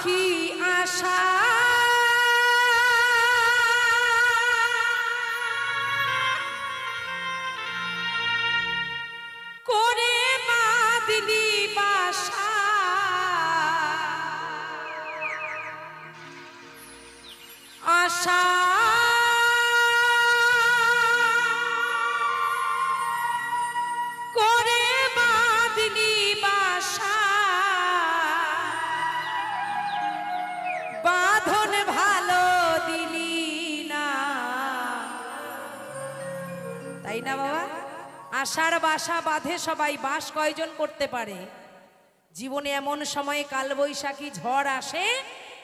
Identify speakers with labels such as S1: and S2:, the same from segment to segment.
S1: পাখি আশা করে বাঁধলি বাসা, আশা করে বাঁধলি বাসা, বাঁধন ভালো দিলি না। তাই না বাবা? আশার বাসা বাঁধে সবাই, বাস কয়জন করতে পারে? জীবনে এমন সময়ে কালবৈশাখী ঝড় আসে,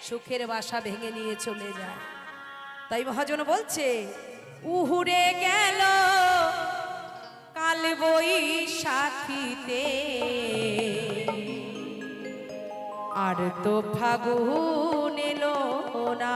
S1: সুখের বাসা ভেঙে নিয়ে চলে যায়। তাই মহাজন বলছে উহুরে গেল কালবৈশাখীতে, আর তো ফাগুন এলো না।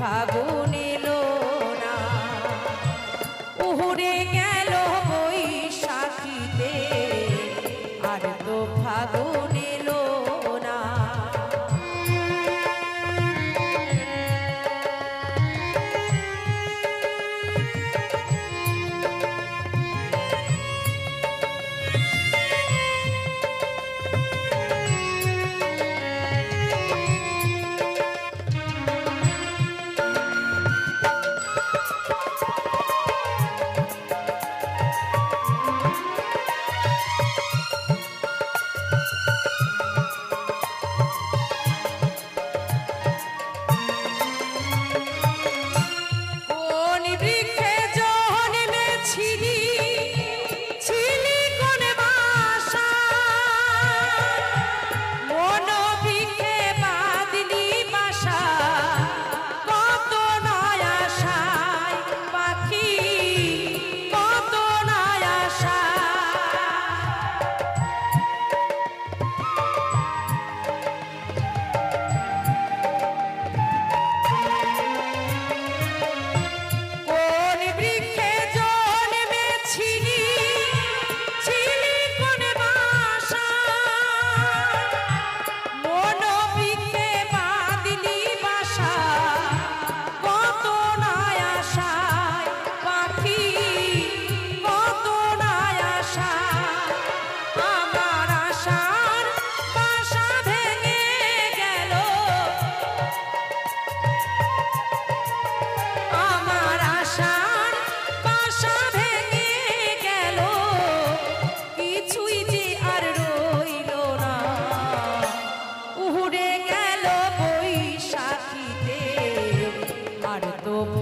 S1: ফাগুন এলো না, উহুরে গেল বৈশাখীতে, আর তো ফাগুন এলো না।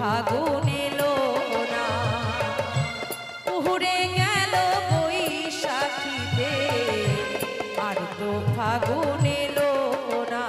S1: ফাগুন এলো না, উহুরে গেল বৈশাখীতে, আর তো ফাগুন এলো না।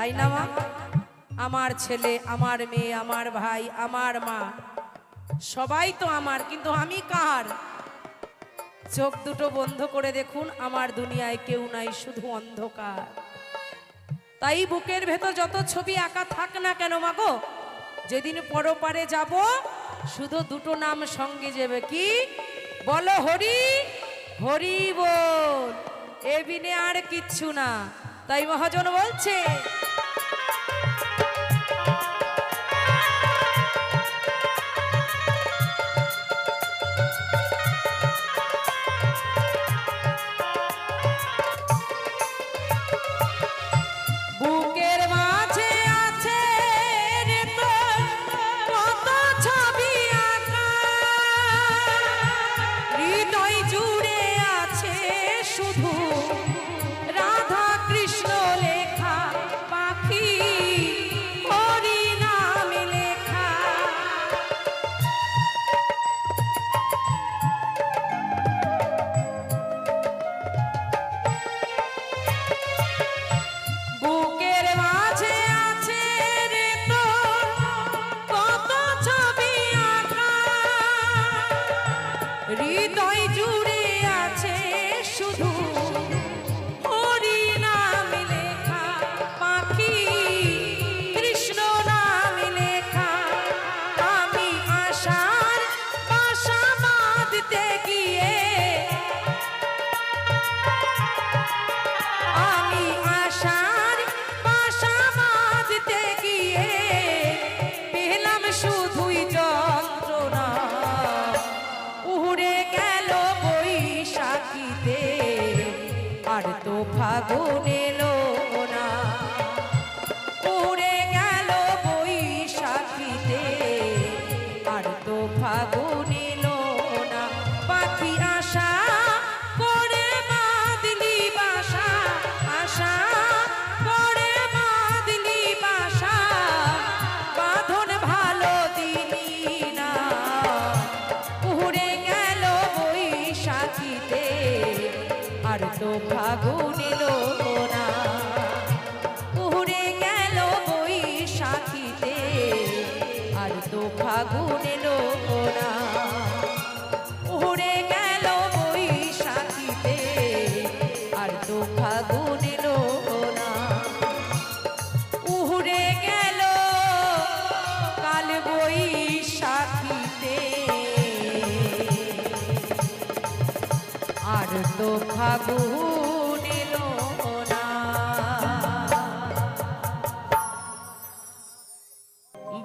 S1: তাই না মা? আমার ছেলে, আমার মেয়ে, আমার ভাই, আমার মা, সবাই তো আমার, কিন্তু আমি কার? চোখ দুটো বন্ধ করে দেখুন, আমার দুনিয়ায় কেউ নাই, শুধু অন্ধকার। তাই বুকের ভেতর যত ছবি আঁকা থাক না কেন মাগো, যেদিন পরপারে যাব শুধু দুটো নাম সঙ্গে যাবে, কি বলো? হরি হরি বল, এ বিনে আর কিচ্ছু না। তাই মহাজন বলছে, বুকের মাঝে আছে রে তোর কত ছবি আঁকা, হৃদয় জুড়ে আছে শুধু রাধা কৃষ্ণ লেখা, পাখি হরি নাম লেখা। বুকের মাঝে আছে রে তোর কত ছবি আঁকা, হৃদয় জুড়ে আছে শুধু হরি নাম লেখা, পাখি কৃষ্ণ নাম লেখা। আমি আশার বাসা বাঁধতে গিয়ে, আমি আশার বাসা বাঁধতে গিয়ে পেলাম শুধুই যন্ত্রণা। উড়ে গেল বৈশাখীতে, আর তো ফাগুন এলো না। উড়ে গেল বৈশাখীতে, আর তো ফাগুন এলো না। পাখি আশা করে বাঁধলি বাসা, আশা করে বাঁধলি বাসা, বাঁধন ভালো দিলি না। উড়ে গেল বৈশাখীতে, আর তো ফাগুন এলো না। উড়ে গেল বৈশাখীতে, আর তো ফাগুন এলো না। উড়ে গেল বৈশাখীতে, আর তো ফাগুন এলো না। উড়ে গেল কাল বৈশাখীতে, আর তো ফাগুন এলো না।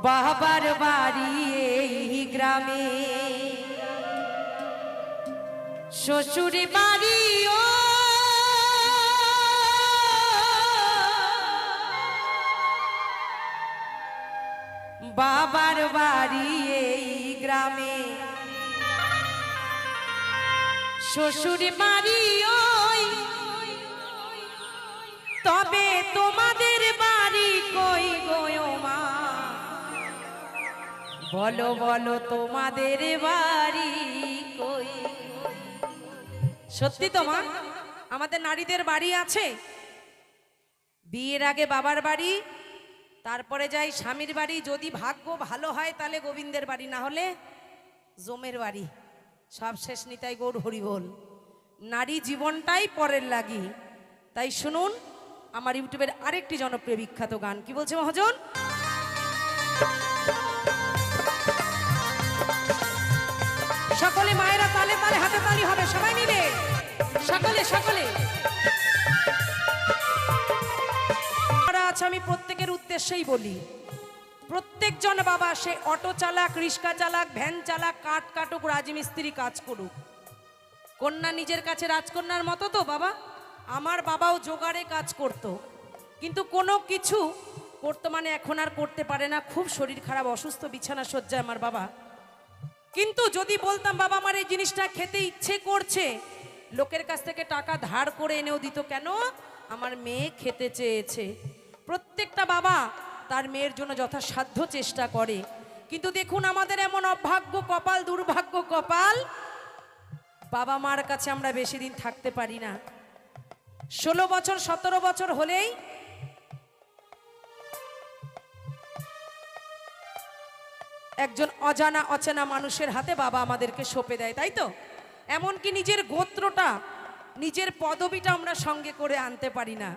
S1: বাবার বাড়ি এই গ্রামে, শ্বশুর বাড়িও বাবার বাড়ি এই গ্রামে, শ্বশুর বাড়ি ওই, তবে তোমাদের বাড়ি কই গো মা? বলো বলো তোমাদের বাড়ি কই? সত্যি তো মা, আমাদের নারীদের বাড়ি আছে। বিয়ের আগে বাবার বাড়ি, তারপরে যাই স্বামীর বাড়ি, যদি ভাগ্য ভালো হয় তাহলে গোবিন্দের বাড়ি, না হলে জমের বাড়ি। সব শেষ নিতাই গৌর হরি বল। নারী জীবনটাই পরের লাগি। তাই শুনুন আমার ইউটিউবের আরেকটি জনপ্রিয় বিখ্যাত গান। কি বলছে মহাজন? সকলে মায়েরা তালে তালে হাতে তালি হবে, সবাই মিলে সকলে সকলে। আমি প্রত্যেকের উদ্দেশ্যেই বলি, প্রত্যেকজন বাবা, সে অটো চালাক, রিক্সা চালাক, ভ্যান চালাক, কাঠ কাটুক, রাজমিস্ত্রি কাজ করুক, কন্যা নিজের কাছে রাজকন্যার মতো তো বাবা। আমার বাবাও জোগাড়ে কাজ করত, কিন্তু কোনো কিছু বর্তমানে এখন আর করতে পারে না, খুব শরীর খারাপ, অসুস্থ, বিছানা শয্যায় আমার বাবা। কিন্তু যদি বলতাম বাবা আমার এই জিনিসটা খেতে ইচ্ছে করছে, লোকের কাছ থেকে টাকা ধার করে এনেও দিত। কেন? আমার মেয়ে খেতে চেয়েছে। প্রত্যেকটা বাবা তার মেয়ের জন্য যথাসাধ্য চেষ্টা করে। কিন্তু দেখুন আমাদের এমন অভাগ্য কপাল, দুর্ভাগ্য কপাল, বাবা মার কাছে আমরা বেশি দিন থাকতে পারি না। 16 বছর 17 বছর হলেই একজন অজানা অচেনা মানুষের হাতে বাবা আমাদেরকে সঁপে দেয়, তাই তো? এমনকি নিজের গোত্রটা, নিজের পদবিটা আমরা সঙ্গে করে আনতে পারি না।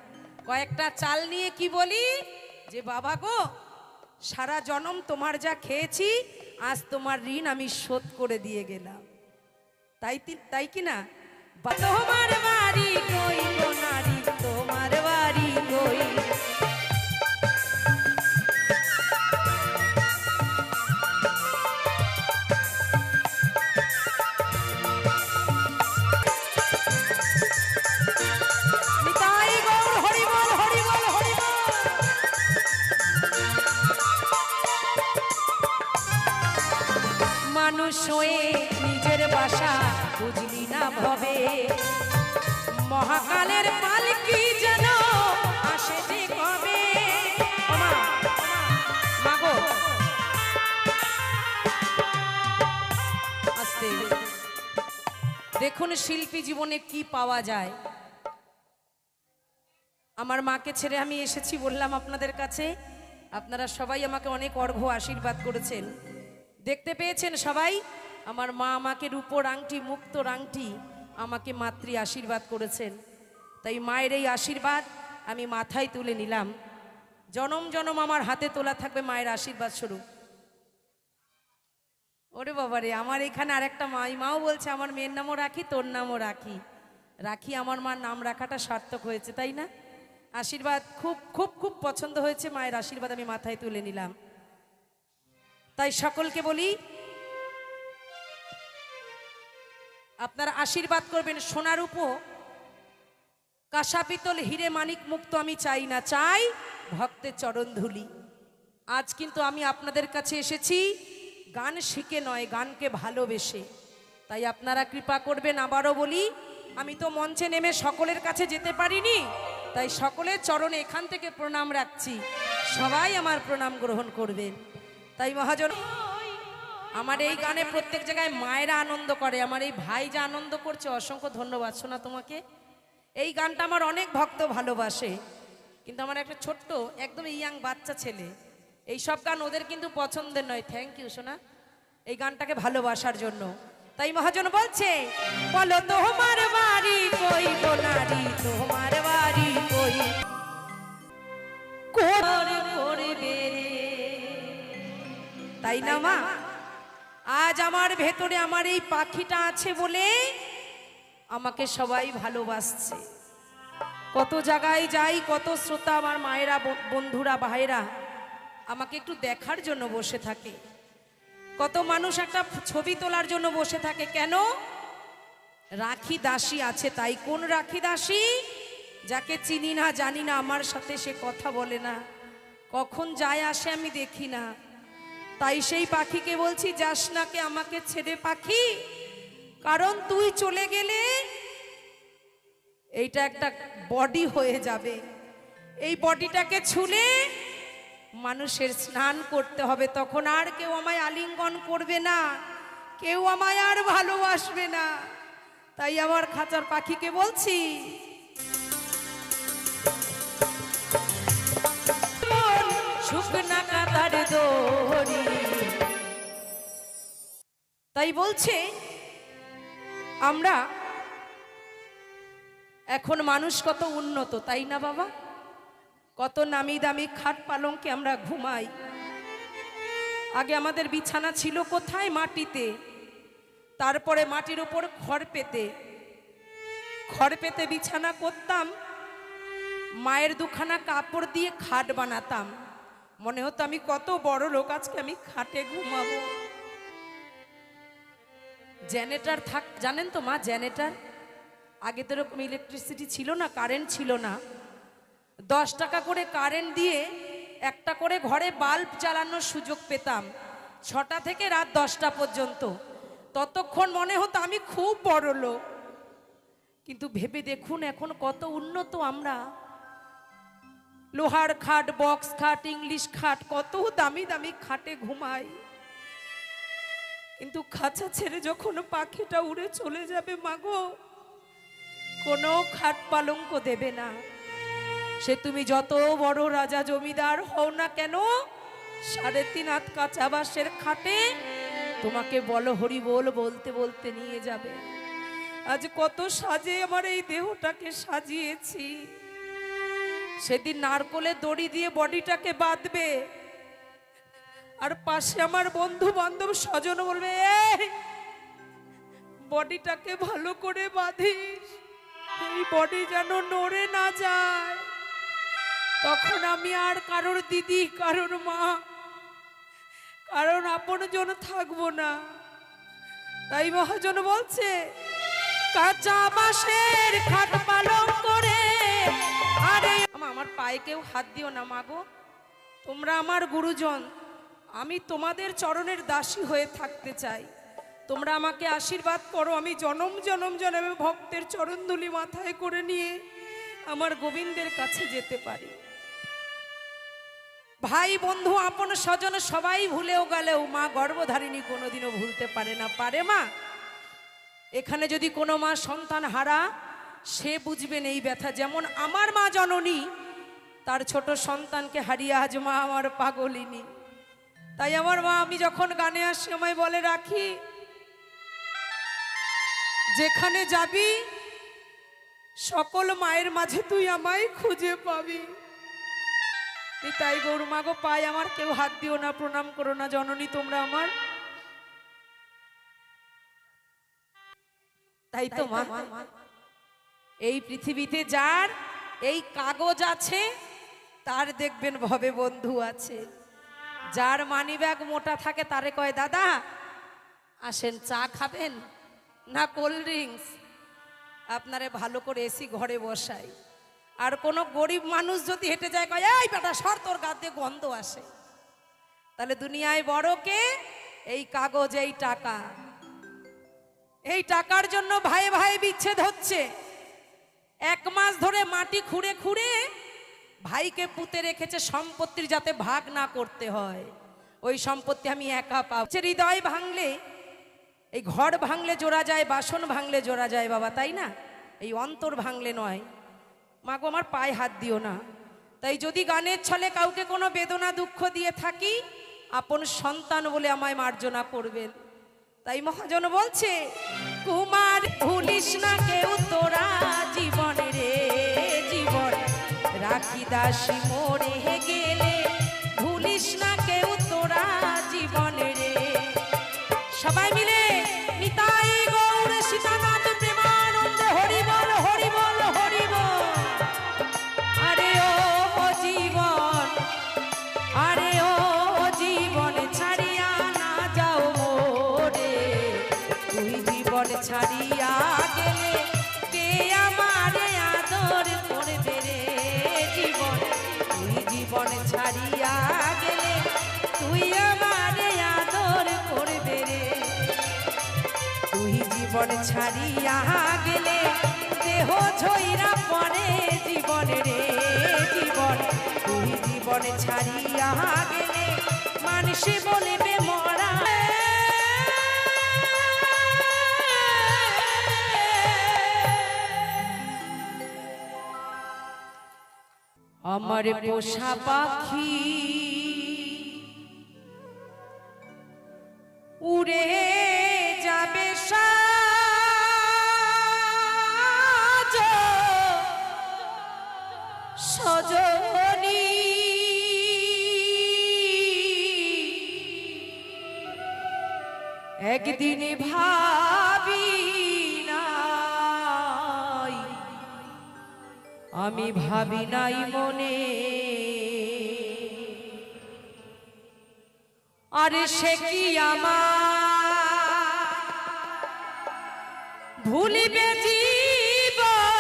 S1: কয়েকটা চাল নিয়ে কি বলি যে বাবা গো, সারা জনম তোমার যা খেয়েছি আজ তোমার ঋণ আমি শোধ করে দিয়ে গেলাম। তাই কি না? তোমার বাড়ি কই গো নারী, তোমার বাড়ি কই? মানুষ হয়ে নিজের বাসা বুঝলি না ভবে, মহাকালের পালকি যেন আসে যে কবে। মাগো আস্তে দেখুন শিল্পী জীবনে কি পাওয়া যায়। আমার মাকে ছেড়ে আমি এসেছি বললাম আপনাদের কাছে, আপনারা সবাই আমাকে অনেক অর্ঘ্য আশীর্বাদ করেছেন, দেখতে পেয়েছেন সবাই। আমার মা আমাকে রূপোর আংটি, মুক্তোর আংটি আমাকে মাতৃ আশীর্বাদ করেছেন। তাই মায়ের এই আশীর্বাদ আমি মাথায় তুলে নিলাম। জনম জনম আমার হাতে তোলা থাকবে মায়ের আশীর্বাদ স্বরূপ। ওরে বাবারে, আমার এখানে আরেকটা মাও বলছে আমার মেয়ের নামও রাখি, তোর নামও রাখি। রাখি আমার মার নাম রাখাটা সার্থক হয়েছে, তাই না? আশীর্বাদ খুব খুব খুব পছন্দ হয়েছে, মায়ের আশীর্বাদ আমি মাথায় তুলে নিলাম। তাই সকলকে বলি আপনারা আশীর্বাদ করবেন। সোনার উপো, কাঁসা পিতল, হিরে মানিক মুক্ত আমি চাই না, চাই ভক্তের চরণ ধুলি। আজ কিন্তু আমি আপনাদের কাছে এসেছি গান শিখে নয়, গানকে ভালোবেসে। তাই আপনারা কৃপা করবেন। আবারও বলি, আমি তো মঞ্চে নেমে সকলের কাছে যেতে পারিনি, তাই সকলের চরণে এখান থেকে প্রণাম রাখছি, সবাই আমার প্রণাম গ্রহণ করবেন। তাই মহাজন, আমার এই গানে প্রত্যেক জায়গায় মায়েরা আনন্দ করে, আমার এই ভাই যা আনন্দ করছে, অসংখ্য ধন্যবাদ শোনা তোমাকে। এই গানটা আমার অনেক ভক্ত ভালোবাসে, কিন্তু আমার একটা ছোট্ট একদম ইয়াং বাচ্চা ছেলে, এই সব গান ওদের কিন্তু পছন্দের নয়। থ্যাংক ইউ সোনা এই গানটাকে ভালোবাসার জন্য। তাই মহাজন বলছে, বলো তোমার বাড়ি কই গো নারী, তোমার বাড়ি কই? তাই না মা? আজ আমার ভেতরে আমার এই পাখিটা আছে বলে আমাকে সবাই ভালোবাসছে। কত জায়গায় যাই, কত শ্রোতা আমার মায়েরা, বন্ধুরা, ভাইরা আমাকে একটু দেখার জন্য বসে থাকে, কত মানুষ একটা ছবি তোলার জন্য বসে থাকে। কেন? রাখি দাসী আছে তাই। কোন রাখি দাসী? যাকে চিনি না, জানি না, আমার সাথে সে কথা বলে না, কখন যায় আসে আমি দেখি না। তাই সেই পাখিকে বলছি, যাস না কে আমাকে ছেড়ে পাখি, কারণ তুই চলে গেলে এইটা একটা বডি হয়ে যাবে, এই বডিটাকে ছুলে মানুষের স্নান করতে হবে, তখন আর কেউ আমায় আলিঙ্গন করবে না, কেউ আমায় আর ভালোবাসবে না। তাই আমার খাঁচার পাখিকে বলছি, শুকনা কাঁথার দড়ি। তাই বলছে আমরা এখন মানুষ কত উন্নত, তাই না বাবা? কত নামি দামি খাট পালঙ্কে আমরা ঘুমাই। আগে আমাদের বিছানা ছিল কোথায়? মাটিতে, তারপরে মাটির উপর খড় পেতে বিছানা করতাম, মায়ের দুখানা কাপড় দিয়ে খাট বানাতাম, মনে হতো আমি কত বড় লোক, আজকে আমি খাটে ঘুমাবো। জেনারেটর জানেন তো মা? জেনারেটর আগে তো এরকম ইলেকট্রিসিটি ছিল না, কারেন্ট ছিল না। 10 টাকা করে কারেন্ট দিয়ে একটা করে ঘরে বাল্ব জ্বালানোর সুযোগ পেতাম, 6টা থেকে রাত 10টা পর্যন্ত। ততক্ষণ মনে হতো আমি খুব বড় লোক। কিন্তু ভেবে দেখুন এখন কত উন্নত আমরা। লোহার খাট, বক্স খাট, ইংলিশ খাট, কত দামি দামি খাটে ঘুমাই। কিন্তু খাঁচা ছেড়ে যখন পাখিটা উড়ে চলে যাবে মাগো, কোনো খাট পালঙ্ক দেবে না। সে তুমি যত বড় রাজা জমিদার হও না কেন, 3.5 হাত কাঁচা বাঁশের খাটে তোমাকে বলো হরি বল বলতে বলতে নিয়ে যাবে। আজ কত সাজে আমার এই দেহটাকে সাজিয়েছি, সেদিন নারকলে দড়ি দিয়ে বডিটাকে বাঁধবে, আর পাশে আমার বন্ধু বান্ধব স্বজন বলবে এই বডিটাকে ভালো করে বাঁধিস, এই বডি যেন নড়ে না যায়। তখন আমি আর কারোর দিদি, কারোর মা, কারণ আপনজন থাকবো না। তাই মহাজন বলছে কাঁচা বাঁশের খাট পালন করে, আরে আমার পায়ে কেউ হাত দিও না মাগো, তোমরা আমার গুরুজন, আমি তোমাদের চরণের দাসী হয়ে থাকতে চাই, তোমরা আমাকে আশীর্বাদ করো, আমি জনম জনম জনমে ভক্তের চরণধুলি মাথায় করে নিয়ে আমার গোবিন্দের কাছে যেতে পারি। ভাই বন্ধু আপন স্বজন সবাই ভুলেও গেলেও মা গর্ভধারিণী কোনোদিনও ভুলতে পারে না। পারে মা? এখানে যদি কোনো মা সন্তান হারা, সে বুঝবেন এই ব্যথা। যেমন আমার মা জননী তার ছোট সন্তানকে হারিয়ে আজ মা আমার পাগলিনী। তাই আমার মা, আমি যখন গানে আসি আমায় বলে রাখি, যেখানে যাবি সকল মায়ের মাঝে তুই আমায় খুঁজে পাবি। তাই গৌর মাগো, পাই আমার কেউ হাত দিও না, প্রণাম করো না জননী, তোমরা আমার। তাই তো মা, এই পৃথিবীতে যার এই কাগজ আছে তার দেখবেন ভবে বন্ধু আছে। যার মানি ব্যাগ মোটা থাকে তারে কয় দাদা আসেন চা খাবেন না কোল্ড ড্রিঙ্কস, আপনারে ভালো করে এসি ঘরে বসাই। আর কোনো গরিব মানুষ যদি হেঁটে যায় কয় এই বেটা সর, তোর গা দিয়ে গন্ধ আসে। তাহলে দুনিয়ায় বড় কে? এই কাগজ, এই টাকা। এই টাকার জন্য ভাই ভাই বিচ্ছেদ হচ্ছে। 1 মাস ধরে মাটি খুঁড়ে খুঁড়ে ভাইকে পুঁতে রেখেছে সম্পত্তির, যাতে ভাগ না করতে হয়। ওই সম্পত্তি আমি একা পাবো। হৃদয় ভাঙলে, এই ঘর ভাঙলে জোড়া যায়, বাসন ভাঙলে জোড়া যায় বাবা, তাই না? এই অন্তর ভাঙলে নয়। মাগো আমার পায়ে হাত দিও না। তাই যদি গানের ছলে কাউকে কোনো বেদনা দুঃখ দিয়ে থাকি, আপন সন্তান বলে আমায় মার্জনা করবেন। তাই মহাজন বলছে কুমার ভুলিস না কেউ তোরা জীবনে রে জীবন, রাখি দাসী মরে গেলে ভুলিস না কেউ তোরা জীবনে রে। সবাই মিলে নিতাই গৌর সীতানাথ প্রেমানন্দ হরি বল হরি বল হরি বল। আরে ও জীবন, আরে ও জীবন ছাড়িয়া না যাও মোরে, তুই জীবন ছাড়িয়া গেলে কে আমারে আদর করবে রে জীবন, তুই জীবন ছাড়িয়া গেলে তুই আমারে আদর করবে রে। তুই জীবন ছাড়িয়া গেলে দেহ ঝইরা পড়ে জীবন রে জীবন, তুই জীবন ছাড়িয়া গেলে মানুষে বলবে মরা। আমার পোষা পাখি উড়ে যাবে সাজ সজনী, একদিন ভাবি নাই, আমি ভাবি নাই মনে, আরে সে কি আমার ভুলিবে জীবনে,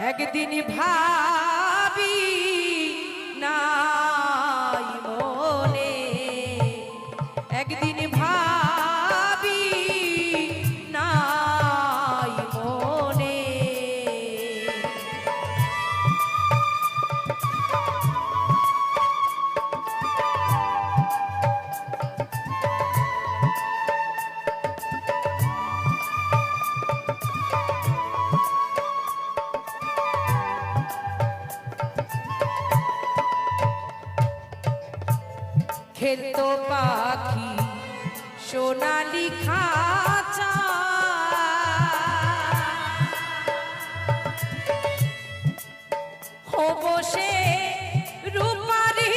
S1: একদিন ভাবি নাই মনে, একদিন ভাবি নাই মনে। সুখের তো পাখি সোনালি খাঁচা ও বসে রূপারি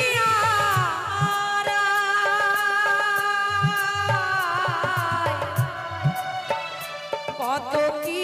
S1: কত কি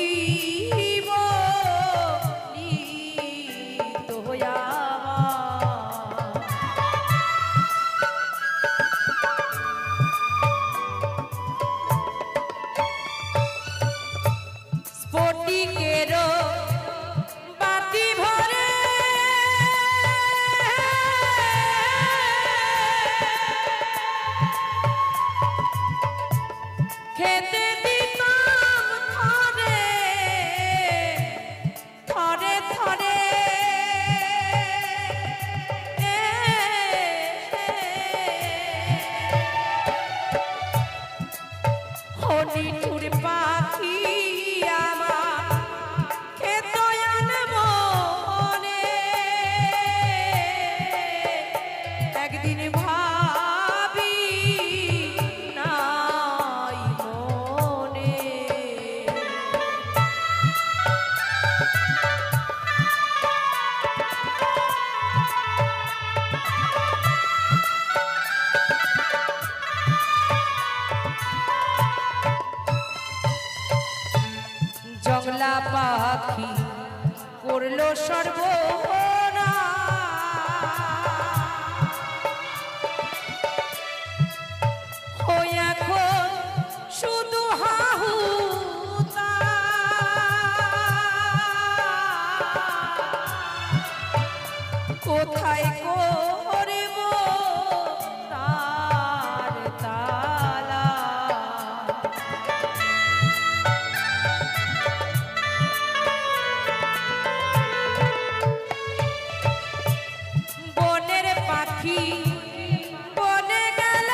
S1: জংলা পাখি করলো সর্বনাশ ও এখন শুধু হাহুতা কোথায় করব তার তালা বনে গেল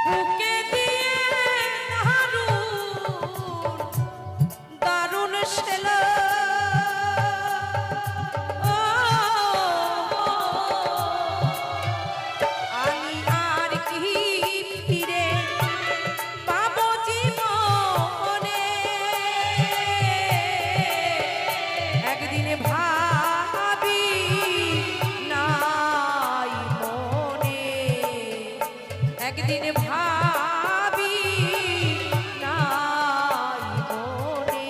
S1: বুকে দিয়ে দারুণ ছিল আমি আর কি ফিরে পাবো জীবনে একদিন ভাবি নাই মনে একদিন ভাবি নাই মনে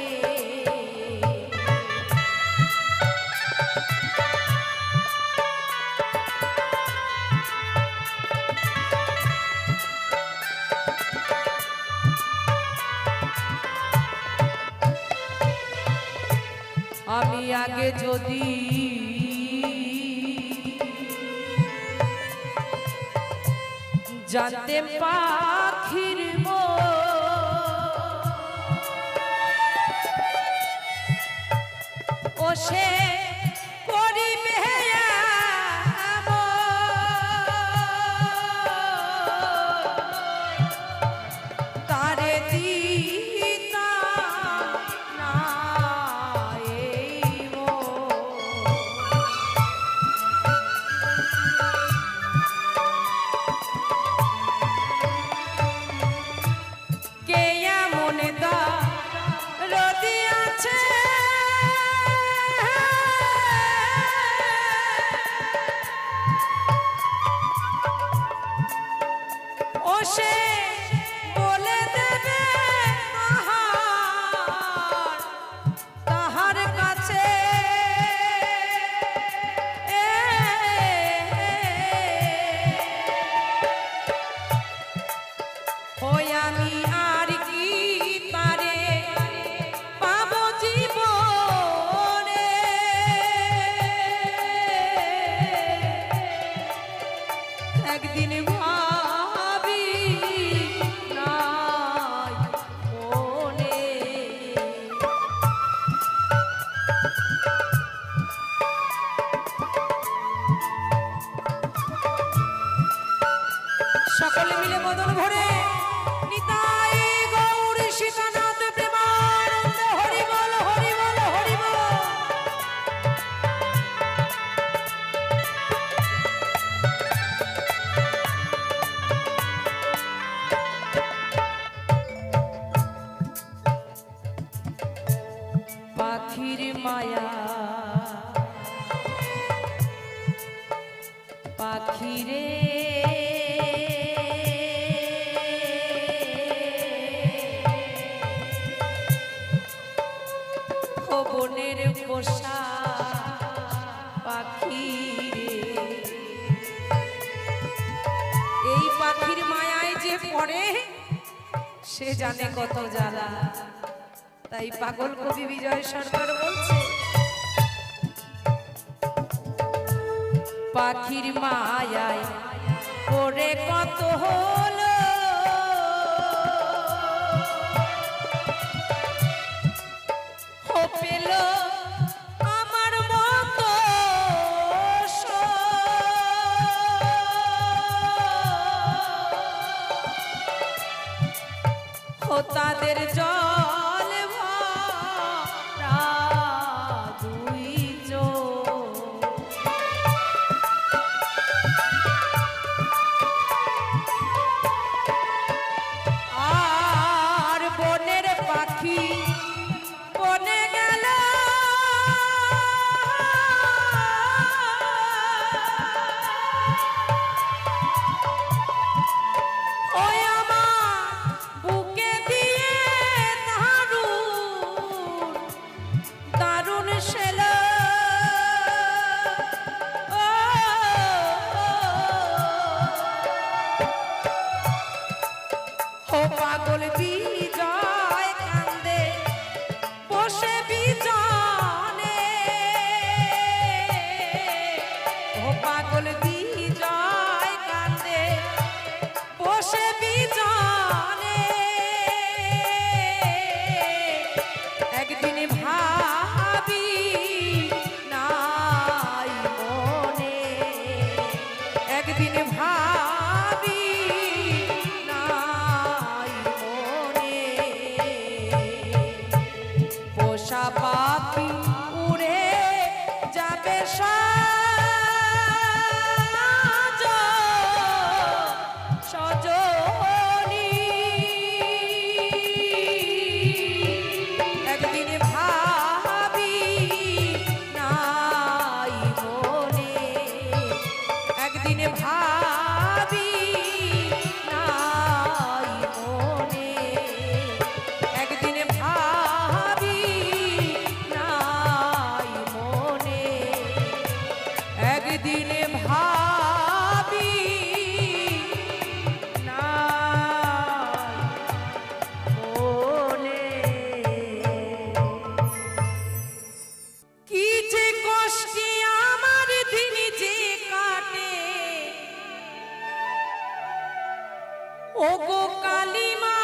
S1: আমি আগে যদি জানতেম পাখির ও সে করিবে তারে দিতা না সে বলে দেবে তাহার কাছে ওই আমি আর কি পারে পাবো জীবনে একদিন সকলে মিলে বদল ভরে নিতাই গৌর সীতানাথ প্রেমানন্দ হরি বল হরি বল হরি পাখিরে বনের পোষা পাখি এই পাখির মায়ায় যে পড়ে সে জানে কত জ্বালা। তাই পাগল কবি বিজয় সরকার বলছে পাখির মায়ায় পড়ে কত হলো পেল আমার মতো তাদের জল ভরা দুই আর বনের পাখি বনে গেল পাগল বিজয় কান্দে বসে বিজনে ও পাগল বিজয় কান্দে বসে বিজনে একদিন ভাবি নাই মনে একদিন ভাবি পোষা পাখি উড়ে যাবে সজনী একদিন ভাবি নাই মনে একদিন ভাবি নাই মনে একদিন ভাবি নাই মনে একদিন ভাবি নাই মনে কি যে কষ্টে আমার দিন যে কাটে ও গো কালিমা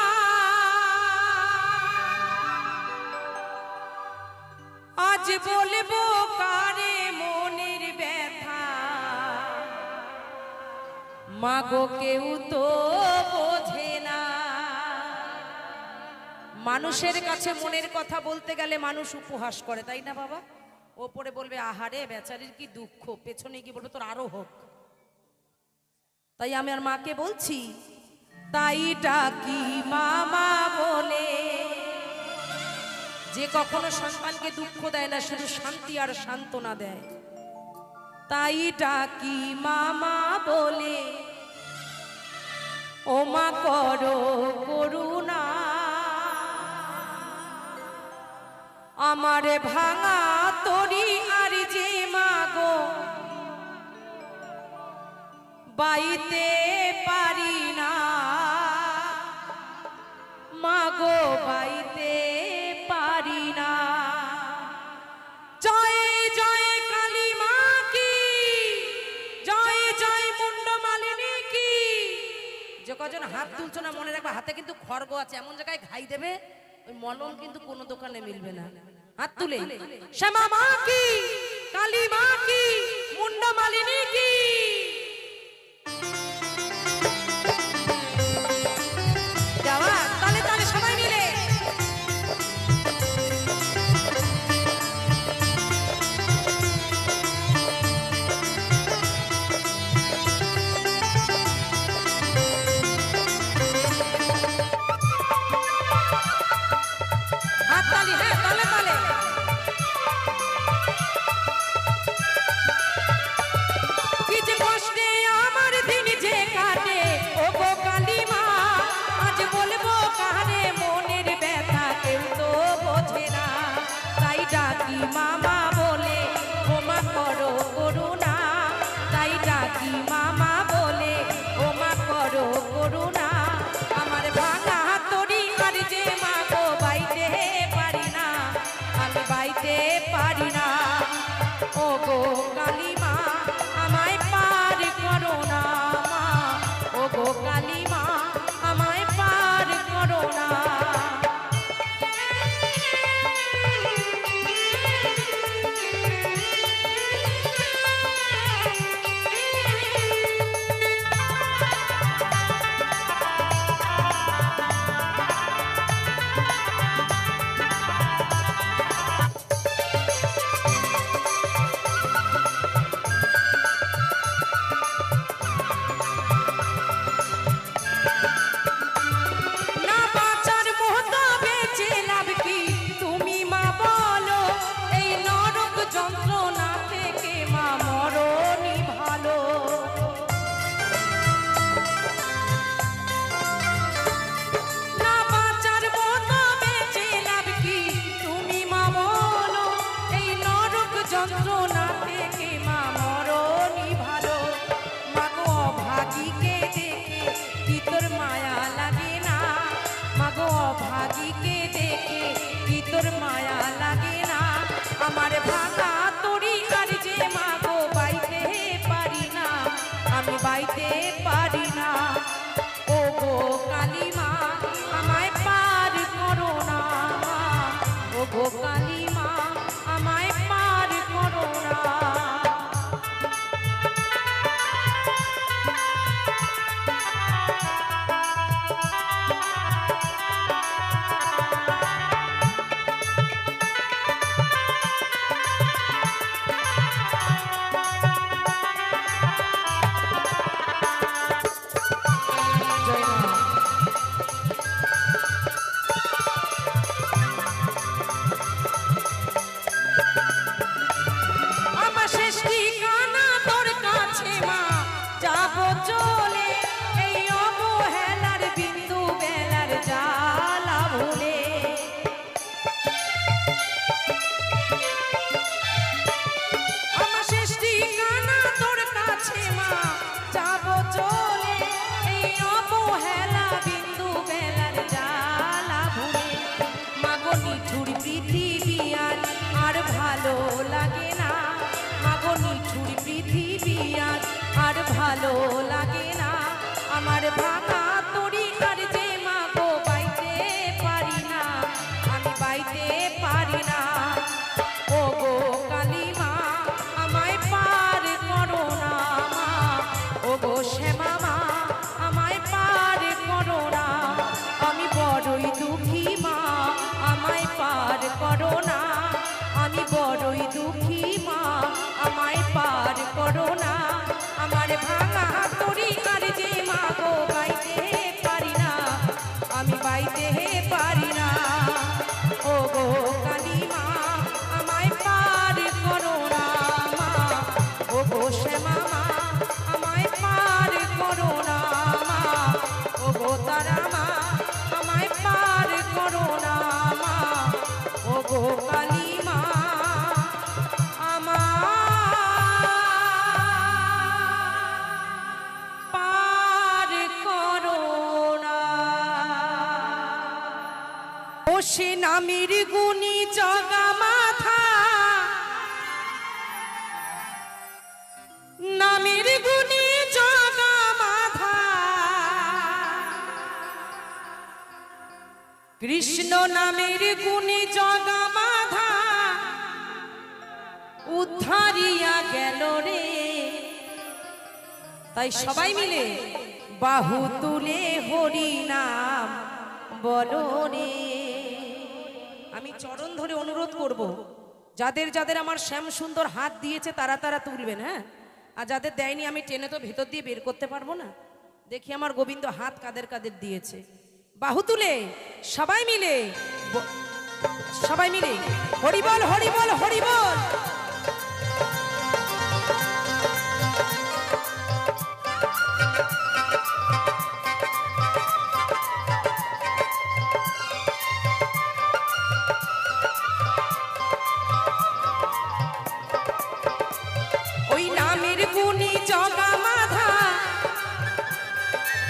S1: আজ বলবো কারে মনের ব্যথা মাগো কেউ তো বোঝে না মানুষের কাছে মনের কথা বলতে গেলে মানুষ উপহাস করে তাই না বাবা ওপরে বলবে আহারে বেচারির কি দুঃখ পেছনে কি বলবে তোর আরো হোক তাই আমি আর মাকে বলছি তাই ডাকি মামা বলে যে কখনো সন্তানকে দুঃখ দেয় না শুধু শান্তি আর সান্ত্বনা দেয় তাই ডাকি মামা বলে ও মা করো করুণা আমারে ভাঙা তরি আর যে মাগো বাইতে পারি না মাগো বাইতে পারি না জয় জয় কালী মা কি জয় জয় মুন্ড মালিনী কি যে কজন হাত তুলছো না মনে রাখবে হাতে কিন্তু খড়গ আছে এমন জায়গায় ঘাই দেবে ওই মলম কিন্তু কোনো দোকানে মিলবে না হাত তুলে শ্যামা মা কি কালী মা কি মুন্ড মালিনী কি যাওয়া তালে তালে সবাই মিলে হাততালি হ্যাঁ তালে তালে কি যে ও গো কালী মা আমায় পার করো না মা, ও গো কালী মা আমায় পার করো না। ভাগীকে দেখে কি তোর মায়া লাগে না, আমার ভাঙা তরি আর যে মাগো বাইতে পারি না, আমি বাইতে পারি না। ও গো কালী মা আমায় পার করো না, ও গো কালী মা আমায় পার করো না। ভালো লাগে না, আমার ভাঙা তরি আর যে মাগো বাইতে পারি না, আমি বাইতে পারি না। ও গো কালী মা আমায় পার করো না মা, ও গো শ্যামা মা আমায় পার করো না, আমি বড়ই দুঃখী মা আমায় পার করো না, আমি বড়ই দুঃখী মা আমায় পার করো না, আমার ভাঙা তরি আর যে মাগো বাইতে পারি না, আমি বাইতে পারি না। ও গো কালী মা আমায় পার করো না মা, ও গো শ্যামা মা আমায় পার করো না মা, ও গো তারা মা আমায় পার করো না মা, ও গো কালী মা সে নামের গুণী জগা মাথা, নামের গুণী জগা মাথা, কৃষ্ণ নামের গুণী জগা মাথা, উদ্ধারিয়া গেল রে। তাই সবাই মিলে বাহু তুলে হরি নাম বলো রে। আমি চরণ ধরে অনুরোধ করব, যাদের যাদের আমার শ্যাম সুন্দর হাত দিয়েছে তারা তারা তুলবেন, হ্যাঁ। আর যাদের দেয়নি আমি টেনে তো ভেতর দিয়ে বের করতে পারবো না। দেখি আমার গোবিন্দ হাত কাদের কাদের দিয়েছে। বাহু তুলে সবাই মিলে, সবাই মিলে হরি বল হরি বল হরি বল। ওই নামের গুণী জগা মাধা,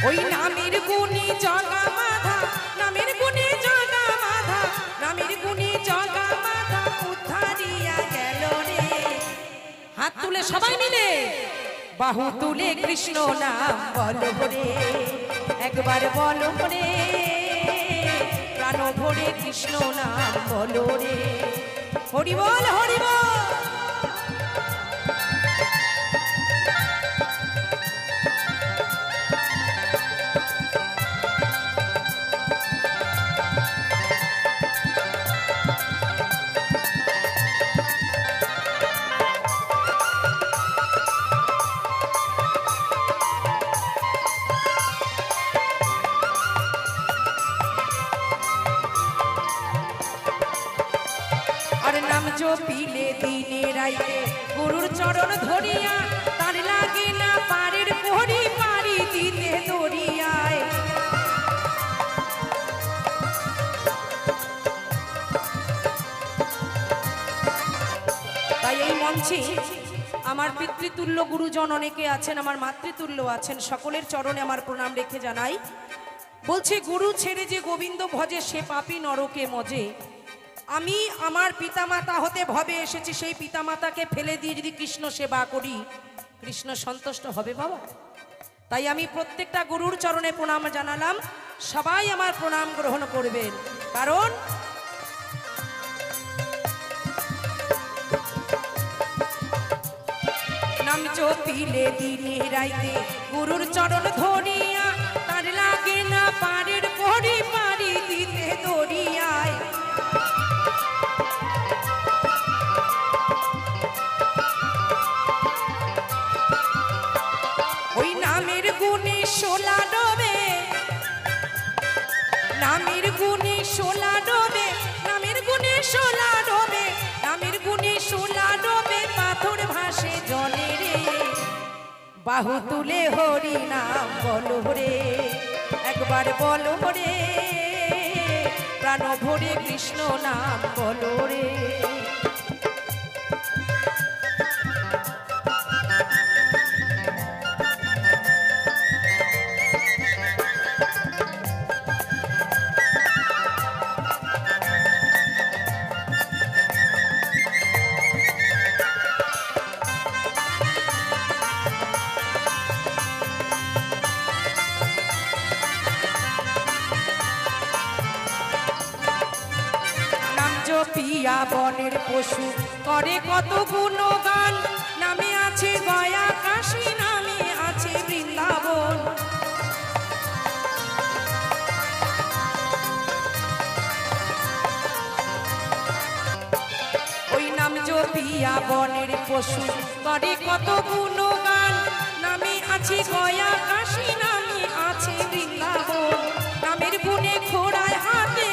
S1: ওই নামের গুণী জগা মাধা, নামের গুণী জগা মাধা, নামের গুণী জগা মাধা, উদ্ধারিয়া গেল রে। হাত তুলে সবাই মিলে বাহু তুলে কৃষ্ণ নাম বলো রে, একবার বলো রে, প্রাণ ভরে কৃষ্ণ নাম বলো রে। হরি বল হরি বল। পিলে দিনে রাইতে গুরুর চরণ ধরিয়া, তার লাগে না পারের পরি পারি দিতে দরিয়ায়। তাই এই মঞ্চে আমার পিতৃতুল্য গুরুজন অনেকে আছেন, আমার মাতৃতুল্য আছেন, সকলের চরণে আমার প্রণাম রেখে জানাই। বলছে গুরু ছেড়ে যে গোবিন্দ ভজে সে পাপী নরকে মজে। আমি আমার পিতামাতা হতে ভবে এসেছি, সেই পিতামাতাকে ফেলে দিয়ে যদি কৃষ্ণ সেবা করি, কৃষ্ণ সন্তুষ্ট হবে বাবা? তাই আমি প্রত্যেকটা গুরুর চরণে প্রণাম জানালাম। সবাই আমার প্রণাম গ্রহণ করবেন, কারণ নাম জপিলে দিনে রাইতে গুরুর চরণ ধরিয়া, তার লাগে না পারের পরি পারি দিতে দরিয়ায়। ওই নামের গুণে শোলা ডোবে, নামের গুণে শোলা ডোবে, নামের গুণে শোলা ডোবে, নামের গুণে শোলা ডোবে, পাথর ভাসে জলে রে। বাহু তুলে হরি নাম বলো রে, একবার বলো রে, প্রাণ ভরে কৃষ্ণ নাম বলো রে। পিয়া বনের পশু করে কত গুণগান, নামে আছে গয়া কাশী, নামে আছে বৃন্দাবন। ওই নাম জপিয়া বনের পশু করে কত গুণগান, নামে আছে গয়া কাশী, নামে আছে বৃন্দাবন। নামের গুণে ঘোড়ায় হাতে,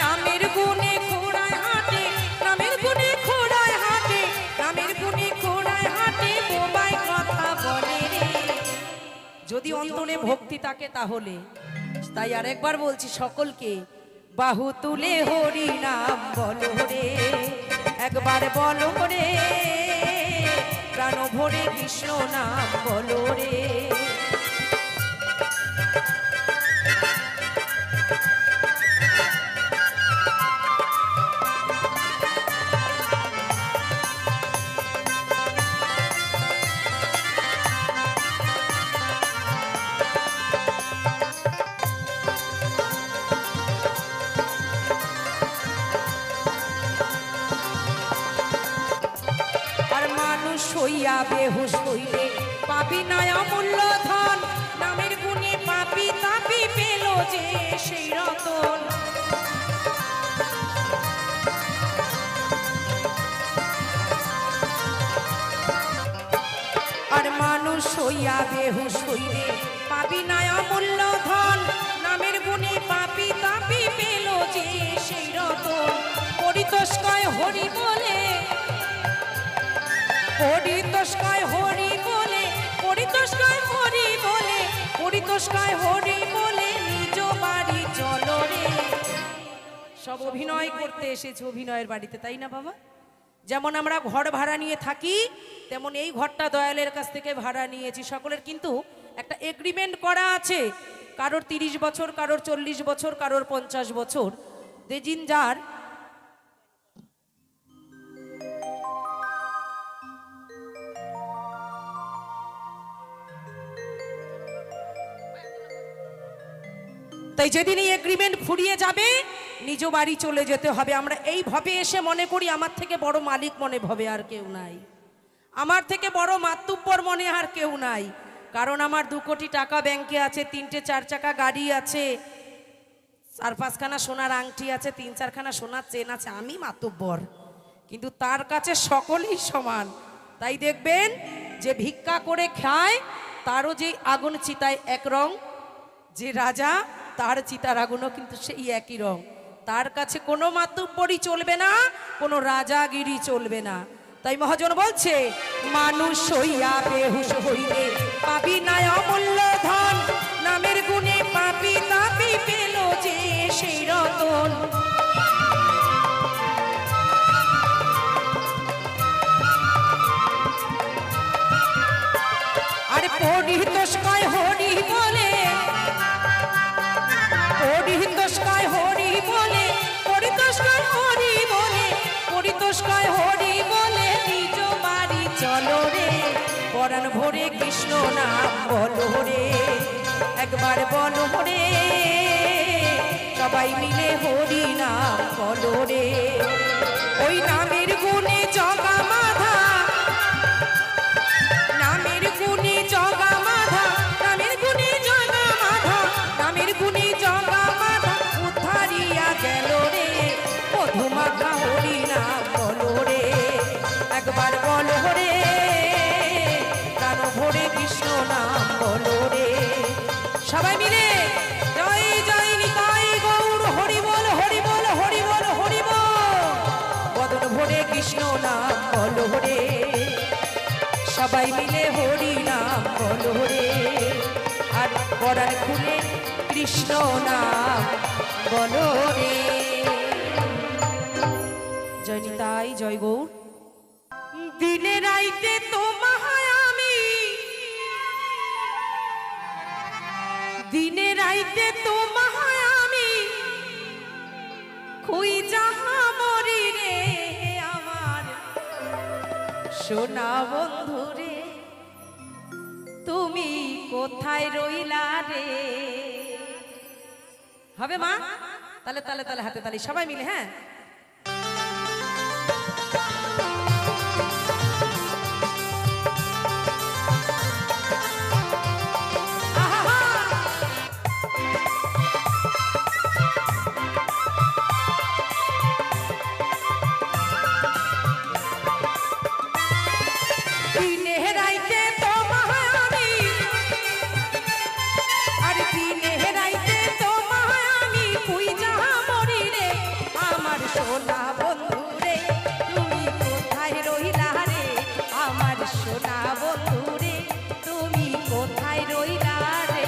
S1: নামের গুণে ঘোড়ায় হাটে, নামের গুণে ঘোড়ায় হাটে, নামের গুণে ঘোড়ায় হাটে, বোবায় কথা বলে রে। যদি অন্তরে ভক্তি থাকে তাহলে। তাই আরেকবার বলছি সকলকে, বাহু তুলে হরি নাম বলো রে, একবার বলো রে, প্রাণ ভরে কৃষ্ণ নাম বলো রে। হইয়া বেহুশ হইলে পাপি নয় অমূল্য ধন, নামের গুণে পাপি তাপি পেল যে সেই রতন। আর মানুষ হইয়া বেহুশ হইলে পাপি নয় অমূল্য ধন, নামের গুণে পাপি তাপি পেল যে সেই রতন। পরিতোষকয় হরি বলে, পরিতোষকয় হরি বলে, পরিতোষকয় হরি বলে, পরিতোষকয় হরি বলে, নিজ বাড়ি চলো রে। সব অভিনয় করতে এসেছে অভিনয়ের বাড়িতে, তাই না বাবা? যেমন আমরা ঘর ভাড়া নিয়ে থাকি, তেমন এই ঘরটা দয়ালের কাছ থেকে ভাড়া নিয়েছি। সকলের কিন্তু একটা এগ্রিমেন্ট করা আছে, কারোর 30 বছর, কারোর 40 বছর, কারোর 50 বছর। যে জিন যার তাই যেদিন এই এগ্রিমেন্ট ফুরিয়ে যাবে নিজ বাড়ি চলে যেতে হবে। আমরা এই ভবে এসে মনে করি আমার থেকে বড় মালিক মনে ভবে আর কেউ নাই, আমার থেকে বড় মাতুব্বর মনে আর কেউ নাই। কারণ আমার 2 কোটি টাকা ব্যাংকে আছে, 3টে 4 চাকা গাড়ি আছে, 4-5খানা সোনার আংটি আছে, 3-4খানা সোনার চেন আছে, আমি মাতুব্বর। কিন্তু তার কাছে সকলেই সমান। তাই দেখবেন যে ভিক্ষা করে খায় তারও যে আগুন চিতায় এক রং, যে রাজা তার চিতার আগুনও কিন্তু সেই একই রং। তার কাছে কোনো মাতুব্বরই চলবে না, কোনো রাজাগিরি চলবে না। তাই মহাজন বলছে, মানুষ হইয়া বেহুশ হইলে পাবি না অমূল্য ধন, নামের গুণে পাপি তাপি পেল যে সেই রতন। আরে পরিতোষ কয় হরি বলে, পরিতোষ কয় হরি বলে, পরিতোষ কয় হরি বলে, পরিতোষ কয় হরি বলে, নিজ বাড়ি চলো রে, পরাণ ভরে কৃষ্ণ নাম বলো রে, একবার বলো রে, সবাই মিলে হরি নাম বলো রে। ওই নামের গুণে জগা মাধা, নামের গুণে জগা মাধা, নামের গুণে জগা মাধা, নামের গুণে জগা মাধা উদ্ধারিয়া গেল রে, মধুমাখা হরি নাম বলো রে, একবার বলো রে, প্রাণ ভরে কৃষ্ণ নাম বলো রে। সবাই মিলে জয় জয় নিতাই গৌর হরি বল, হরি বল, হরি বল, হরি বল, বদন ভরে কৃষ্ণ নাম বলো রে, সবাই মিলে হরি নাম বলো রে, আর পরাণ খুলে কৃষ্ণ নাম বলো রে। জয় নিতাই জয় গৌর। দিনে রাইতে তোমায় আমি, দিনে রাইতে তোমায় আমি খুই যাহা মরি রে, আমার সোনা বন্ধু রে, তুমি কোথায় রইলা রে। হবে মা? তালে তালে তালে হাতে তালি সবাই মিলে। হ্যাঁ, সোনা বন্ধু রে, তুমি কোথায় রইলা রে, আমার সোনা বন্ধু রে, তুমি কোথায় রইলা রে।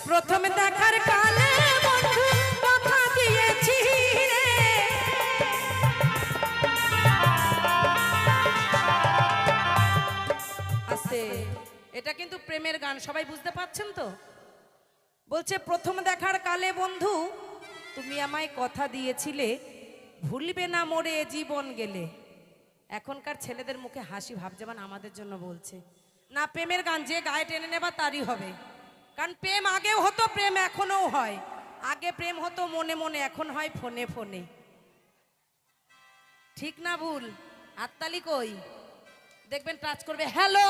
S1: প্রথমে দেখার কালে বন্ধু কথা দিয়েছি রে, আস্তে, এটা কিন্তু প্রেমের গান, সবাই বুঝতে পারছেন তো? বলছে প্রথম দেখার কালে বন্ধু তুমি আমায় কথা দিয়েছিলে, ভুলবে না মোরে জীবন গেলে। এখনকার ছেলেদের মুখে হাসি, ভাব যেমন আমাদের জন্য বলছে না। প্রেমের গান যে গায়ে টেনে নেবা তারই হবে, কারণ প্রেম আগেও হতো, প্রেম এখনো হয়। আগে প্রেম হতো মনে মনে, এখন হয় ফোনে ফোনে। ঠিক না ভুল? হাততালি কই? দেখবেন টাচ করবে, হ্যালো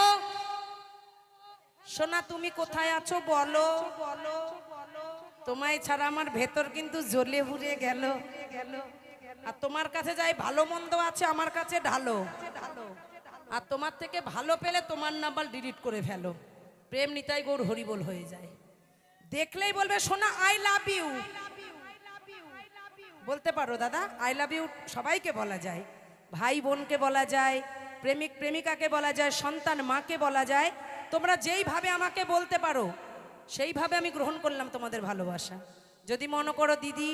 S1: সোনা তুমি কোথায় আছো বলো, তোমায় ছাড়া আমার ভেতর কিন্তু জ্বলে পুড়ে গেল। আর তোমার কাছে যাই ভালো মন্দ আছে আমার কাছে ঢালো, আর তোমার থেকে ভালো পেলে তোমার নাম্বার ডিলিট করে ফেলো। প্রেম নিতাই গৌর হরিবোল হয়ে যায়। দেখলেই বলবে সোনা আই লাভ ইউ, বলতে পারো দাদা আই লাভ ইউ সবাইকে বলা যায়, ভাই বোনকে বলা যায়, প্রেমিক প্রেমিকাকে বলা যায়, সন্তান মাকে বলা যায়। তোমরা যেইভাবে আমাকে বলতে পারো, সেইভাবে আমি গ্রহণ করলাম তোমাদের ভালোবাসা। যদি মনে করো দিদি,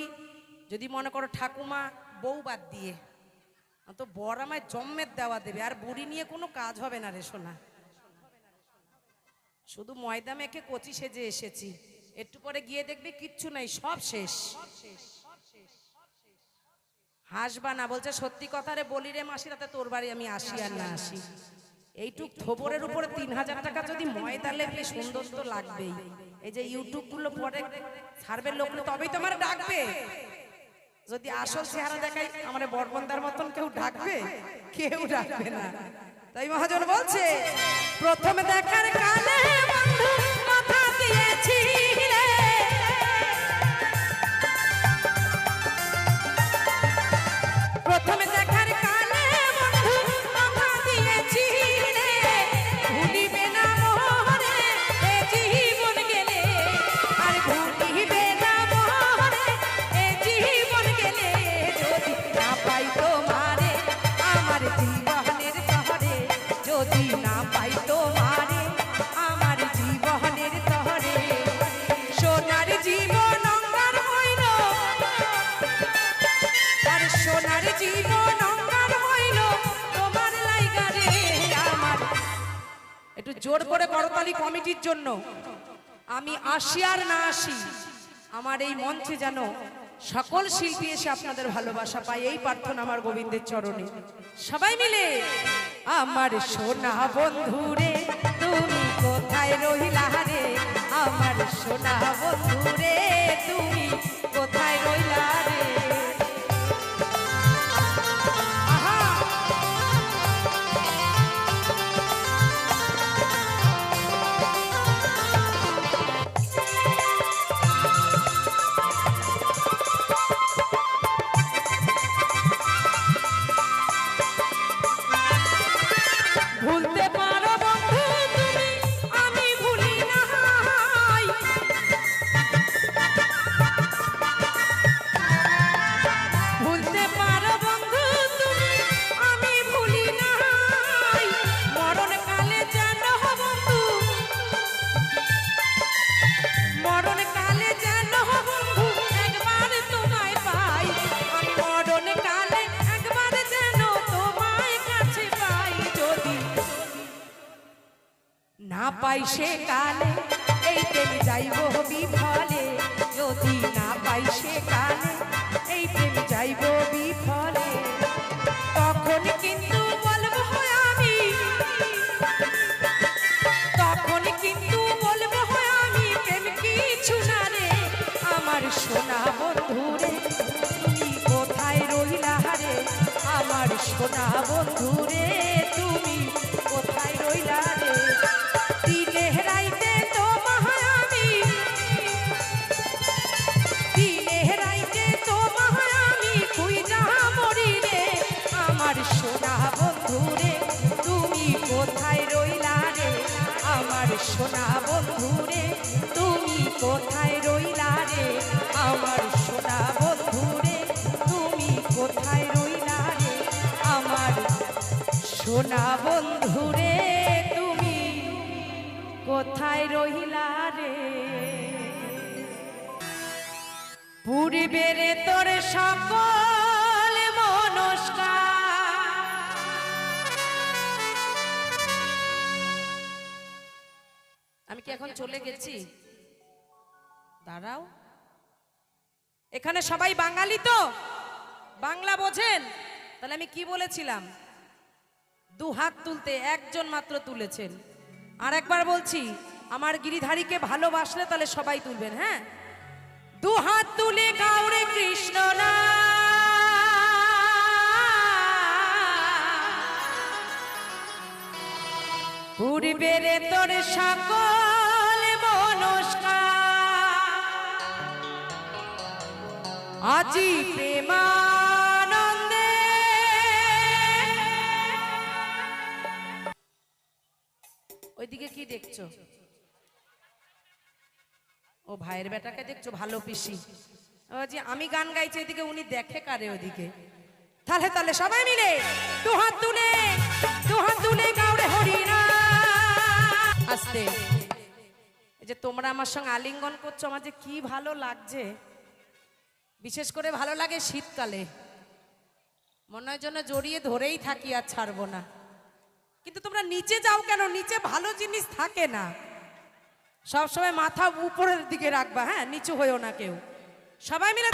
S1: যদি মনে করো ঠাকুমা, বউ বাদ দিয়ে তো বর আমায় জন্মের দেওয়া দেবে, আর বুড়ি নিয়ে কোনো কাজ হবে না রে সোনা। শুধু ময়দা মেখে কচি সেজে এসেছি, একটু পরে গিয়ে দেখবি কিচ্ছু নাই, সব শেষ। হাসবা না, বলছে সত্যি কথা রে বলি রে মাসি, তাতে তোর বাড়ি আমি আসি আর না আসি। এইটুক থোবরের উপরে 3000 টাকা যদি ময়দা লেপলে সুন্দর তো লাগবেই। এই যে ইউটিউব গুলো পরে ছাড়বে লোক, তবেই তোমার ডাকবে। যদি আসল চেহারা দেখাই আমার বরবন্দার মতন কেউ ডাকবে? কেউ ডাকবে না। তাই মহাজন বলছে প্রথমে দেখার কালে বন্ধু কথা দিয়েছি রে, প্রথমে দেখার কালে বন্ধু কথা দিয়েছি রে, ভুলিবে না মোরে এ জীবন গেলে, আর ভুলিবে না মোরে এ জীবন গেলে, যদি না পাই তোমারে আমার জীবনের তরে, যদি না পাই তোমারে আমার জীবনের তরে, সোনার জীবন অঙ্গার হইল, আর সোনার জীবন অঙ্গার হইল তোমার লাইগা রে আমার। একটু জোর করে করতালি কমিটির জন্য। আমি আসি আর না আসি, আমার এই মঞ্চে যেন সকল শিল্পী এসে আপনাদের ভালোবাসা পায়, এই প্রার্থনা আমার গোবিন্দের চরণে। সবাই মিলে আমার সোনা বন্ধুরে তুমি কোথায় রইলা রে, আমার সোনা বন্ধুরে তুমি কোথায় রইলা রে। ভুলতে পারো বন্ধু তুমি, আমি ভুলি নাই, ভুলতে পারো বন্ধু তুমি, আমি ভুলি নাই, মরণ কালে যেন বন্ধু, মরণ কালে যেন বন্ধু একবার তোমায় পাই, আমি মরণ কালে একবার যেন তোমায় কাছে পাই, যদি না পাই সে কালে এই প্রেম যাইব বিফলে, যদি না পাই সে কালে এই প্রেম যাইব বিফলে, তখন কিন্তু বলবো আমি, তখন কিন্তু বলবো আমি প্রেম কিছু না রে, আমার সোনা বন্ধুরে তুমি কোথায় রইলা রে, আমার সোনা বন্ধুরে তুমি কোথায় রইলা রে। দিনে রাইতে তোমায় আমি, দিনে রাইতে তোমায় আমি খুঁজা মরি রে, আমার সোনা বন্ধুরে তুমি কোথায় রইলা রে, আমার সোনা বন্ধুরে তুমি কোথায় রইলা রে, আমার সোনা বন্ধুরে তুমি কোথায় রইলা রে, আমার সোনা বন্ধুরে তুমি কোথায় রহিলা রে। পূর্বের তোর সকল মনস্কার, আমি কি এখন চলে গেছি? দাঁড়াও, এখানে সবাই বাঙালি তো, বাংলা বোঝেন? তাহলে আমি কি বলেছিলাম? দু হাত তুলতে, একজন মাত্র তুলেছেন। আর একবার বলছি, আমার গিরিধারীকে ভালোবাসলে তাহলে সবাই তুলবেন। হ্যাঁ, দু হাত তুলে গাওরে কৃষ্ণ না, পূর্বের তোর সকল মনস্কার, আজি প্রেমানন্দে ওইদিকে কি দেখছো? ও ভাইয়ের বেটাকে দেখছো? ভালো পিসি। ও যে আমি গান গাইছি এদিকে, উনি দেখে কারে ওদিকে। তাহলে তাহলে সবাই মিলে দু হাত তুলে গাওরে হরিনা। আস্তে, এই যে তোমরা আমার সঙ্গে আলিঙ্গন করছো, আমার যে কি ভালো লাগছে। বিশেষ করে ভালো লাগে শীতকালে, মনে হয় যেন জড়িয়ে ধরেই থাকি আর ছাড়বো না। কিন্তু তোমরা নিচে যাও কেন? নিচে ভালো জিনিস থাকে না, সবসময় মাথা উপরের দিকে রাখবা, হ্যাঁ, নিচু হয়েও না কেউ। সবাই মিলে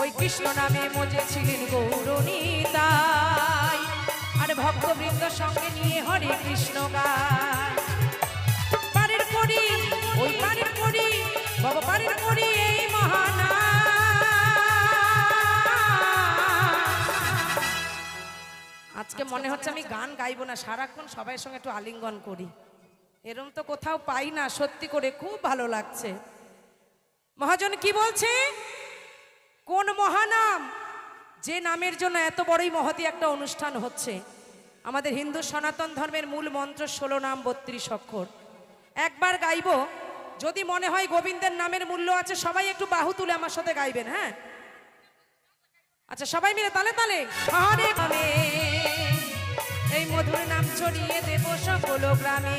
S1: ওই কৃষ্ণ নামে মজেছিলেন গৌরনীতাই, আর ভক্তবৃন্দ সঙ্গে নিয়ে হরে কৃষ্ণ গায়। পারের করি ওই পারের করি বাবা, পারের করি এই মহানা। আজকে মনে হচ্ছে আমি গান গাইবো না, সারাক্ষণ সবাই সঙ্গে একটু আলিঙ্গন করি, এরম তো কোথাও পাই না। সত্যি করে খুব ভালো লাগছে। মহাজন কি বলছে? কোন মহানাম, যে নামের জন্য এত বড়ই মহতী একটা অনুষ্ঠান হচ্ছে। আমাদের হিন্দু সনাতন ধর্মের মূল মন্ত্র 16 নাম 32 অক্ষর। একবার গাইবো, যদি মনে হয় গোবিন্দের নামের মূল্য আছে, সবাই একটু বাহু তুলে আমার সাথে গাইবেন, হ্যাঁ? আচ্ছা, সবাই মিলে তালে তালে হরে নামে এই মধুর নাম ছড়িয়ে দেব সকল গ্রামে।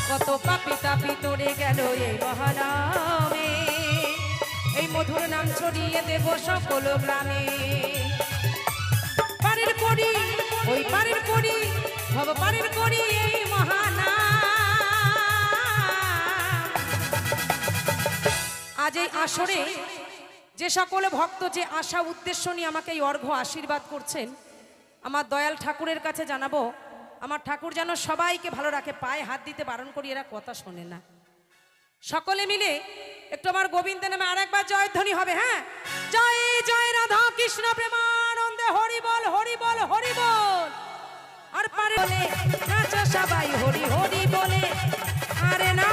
S1: কত পাপি তাপি তোরে গেল এই মহানামে, এই মধুর নাম ছড়িয়ে দেব সকল গ্রামে। পারের করি ওই পারের করি ভব পারের করি এই মহানাম। আজ এই আসরে যে সকল ভক্ত যে আশা উদ্দেশ্য নিয়ে আমাকে এই অর্ঘ্য আশীর্বাদ করছেন, আমার দয়াল ঠাকুরের কাছে জানাবো, আমার ঠাকুর যেন সবাইকে ভালো রাখে। পায়ে হাত দিতে বারণ করি, এরা কথা শোনে না। সকলে মিলে একটু আমার গোবিন্দের নামে আরেকবার জয়ধ্বনি হবে, হ্যাঁ? জয় জয় রাধা কৃষ্ণ প্রেমানন্দে হরি বল হরি বল হরি বল। আর পারে বলে নাচো সবাই হরি হরি বলে, আরে না